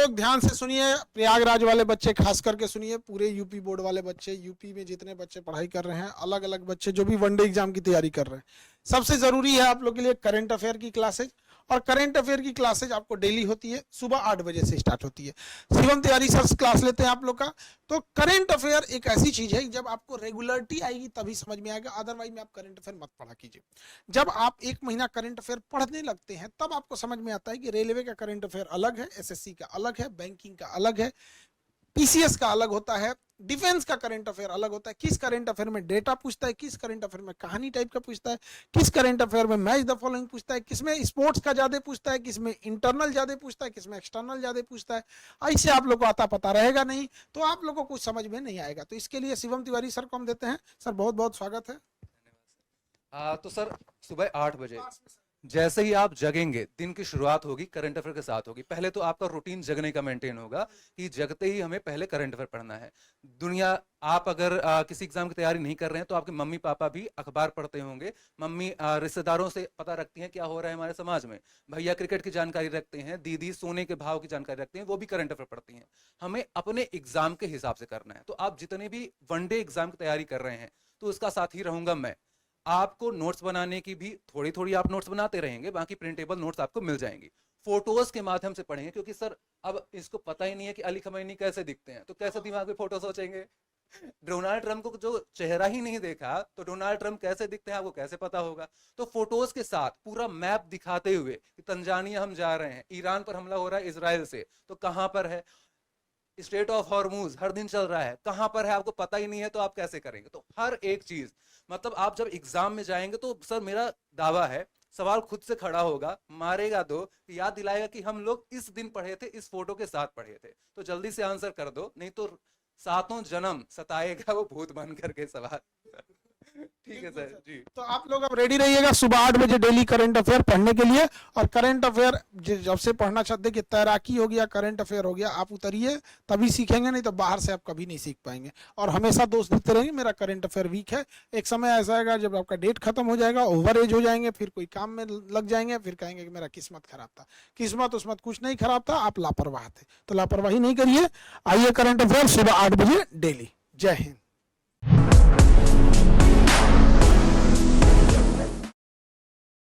लोग ध्यान से सुनिए, प्रयागराज वाले बच्चे खास करके सुनिए, पूरे यूपी बोर्ड वाले बच्चे, यूपी में जितने बच्चे पढ़ाई कर रहे हैं, अलग अलग बच्चे जो भी वनडे एग्जाम की तैयारी कर रहे हैं, सबसे जरूरी है आप लोग के लिए करंट अफेयर की क्लासेज। और करंट अफेयर की क्लासेज आपको डेली होती है, सुबह 8 बजे से स्टार्ट होती है। शिवम तिवारी सर क्लास लेते हैं आप लोग का। तो करंट अफेयर एक ऐसी चीज है, जब आपको रेगुलरिटी आएगी तभी समझ में आएगा, अदरवाइज में आप करंट अफेयर मत पढ़ा कीजिए। जब आप एक महीना करंट अफेयर पढ़ने लगते हैं तब आपको समझ में आता है कि रेलवे का करंट अफेयर अलग है, एसएससी का अलग है, बैंकिंग का अलग है, पीसीएस का अलग होता है, डिफेंस का करंट अफेयर अलग होता है। किस करंट अफेयर में डेटा पूछता है, किस करंट अफेयर में कहानी टाइप का पूछता है, किस करंट अफेयर में मैच द फॉलोइंग पूछता है, किसमें स्पोर्ट्स का ज्यादा पूछता है, किसमें इंटरनल ज्यादा पूछता है, किसमें एक्सटर्नल ज्यादा पूछता है। ऐसे आप लोग को आता पता रहेगा नहीं तो आप लोगों को कुछ समझ में नहीं आएगा। तो इसके लिए शिवम तिवारी सर को हम देते हैं। सर बहुत बहुत स्वागत है। तो सर सुबह 8 बजे जैसे ही आप जगेंगे, दिन की शुरुआत होगी करंट अफेयर के साथ होगी। पहले तो आपका रूटीन जगने का मेंटेन होगा कि जगते ही हमें पहले करंट अफेयर पढ़ना है। दुनिया, आप अगर किसी एग्जाम की तैयारी नहीं कर रहे हैं तो आपके मम्मी पापा भी अखबार पढ़ते होंगे, मम्मी रिश्तेदारों से पता रखती हैं क्या हो रहा है हमारे समाज में, भैया क्रिकेट की जानकारी रखते हैं, दीदी सोने के भाव की जानकारी रखती हैं, वो भी करंट अफेयर पढ़ती हैं। हमें अपने एग्जाम के हिसाब से करना है। तो आप जितने भी वनडे एग्जाम की तैयारी कर रहे हैं तो उसका साथी रहूंगा मैं। आपको नोट्स बनाने की भी थोड़ी थोड़ी आप नोट्स बनाते रहेंगे, बाकी प्रिंटेबल नोट्स आपको मिल जाएंगी। फोटोज के माध्यम से पढ़ेंगे, क्योंकि सर अब इसको पता ही नहीं है कि अली खमैनी कैसे दिखते हैं, तो कैसे दिमाग में फोटो सोचेंगे। डोनाल्ड ट्रंप को जो चेहरा ही नहीं देखा तो डोनाल्ड ट्रंप कैसे दिखते हैं आपको कैसे पता होगा। तो फोटोज के साथ पूरा मैप दिखाते हुए कि तंजानिया हम जा रहे हैं, ईरान पर हमला हो रहा है इजराइल से, तो कहां पर है, स्ट्रेट ऑफ हॉर्मूज हर दिन चल रहा है, कहां पर है आपको पता ही नहीं है, तो आप कैसे करेंगे। तो हर एक चीज, मतलब आप जब एग्जाम में जाएंगे तो सर मेरा दावा है सवाल खुद से खड़ा होगा, मारेगा दो, याद दिलाएगा कि हम लोग इस दिन पढ़े थे, इस फोटो के साथ पढ़े थे। तो जल्दी से आंसर कर दो, नहीं तो सातों जन्म सताएगा वो भूत बन करके सवाल। ठीक है सर जी। तो आप लोग अब रेडी रहिएगा सुबह 8 बजे डेली करंट अफेयर पढ़ने के लिए। और करंट अफेयर जब से पढ़ना चाहते हैं कि तैराकी हो गया, करंट अफेयर हो गया, आप उतरिए तभी सीखेंगे, नहीं तो बाहर से आप कभी नहीं सीख पाएंगे। और हमेशा दोस्त देते रहेंगे मेरा करंट अफेयर वीक है। एक समय ऐसा आएगा जब आपका डेट खत्म हो जाएगा, ओवर एज हो जाएंगे, फिर कोई काम में लग जाएंगे, फिर कहेंगे कि मेरा किस्मत खराब था। किस्मत उस्मत कुछ नहीं खराब था, आप लापरवाह थे। तो लापरवाही नहीं करिए, आइए करंट अफेयर सुबह 8 बजे डेली। जय हिंद।